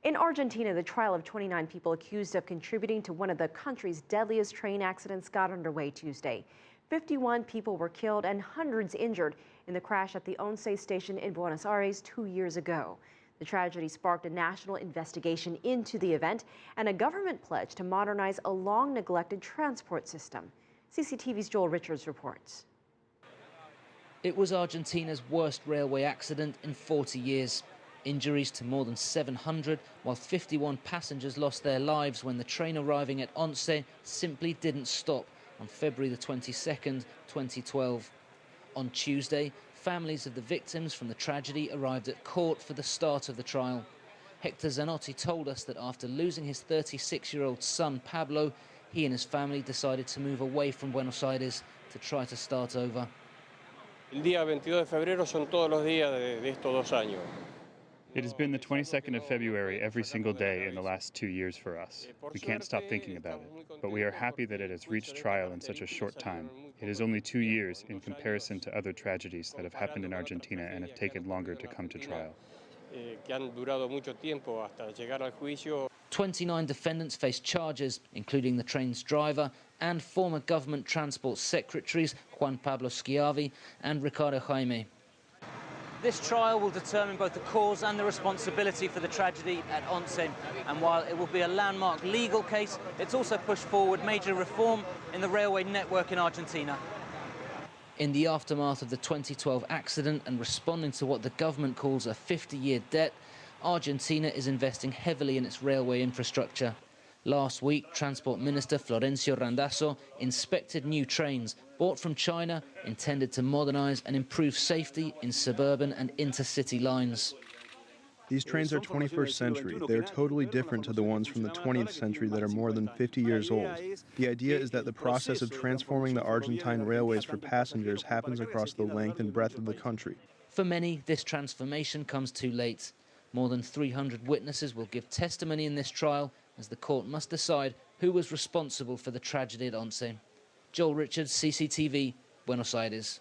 In Argentina, the trial of 29 people accused of contributing to one of the country's deadliest train accidents got underway Tuesday. 51 people were killed and hundreds injured in the crash at the Once station in Buenos Aires 2 years ago. The tragedy sparked a national investigation into the event and a government pledge to modernize a long-neglected transport system. CCTV's Joel Richards reports. It was Argentina's worst railway accident in 40 years. Injuries to more than 700, while 51 passengers lost their lives when the train arriving at Once simply didn't stop on February the 22nd, 2012. On Tuesday, families of the victims from the tragedy arrived at court for the start of the trial. Hector Zanotti told us that after losing his 36-year-old son, Pablo, he and his family decided to move away from Buenos Aires to try to start over. El día 22 de febrero son todos los días de estos 2 años. It has been the 22nd of February every single day in the last 2 years for us. We can't stop thinking about it, but we are happy that it has reached trial in such a short time. It is only 2 years in comparison to other tragedies that have happened in Argentina and have taken longer to come to trial. 29 defendants face charges, including the train's driver and former government transport secretaries Juan Pablo Schiavi and Ricardo Jaime. This trial will determine both the cause and the responsibility for the tragedy at Once. And while it will be a landmark legal case, it's also pushed forward major reform in the railway network in Argentina. In the aftermath of the 2012 accident and responding to what the government calls a 50-year debt, Argentina is investing heavily in its railway infrastructure. Last week, Transport Minister Florencio Randazzo inspected new trains bought from China intended to modernize and improve safety in suburban and intercity lines. These trains are 21st century. They're totally different to the ones from the 20th century that are more than 50 years old. The idea is that the process of transforming the Argentine railways for passengers happens across the length and breadth of the country. For many, this transformation comes too late. More than 300 witnesses will give testimony in this trial as the court must decide who was responsible for the tragedy at Once. Joel Richards, CCTV, Buenos Aires.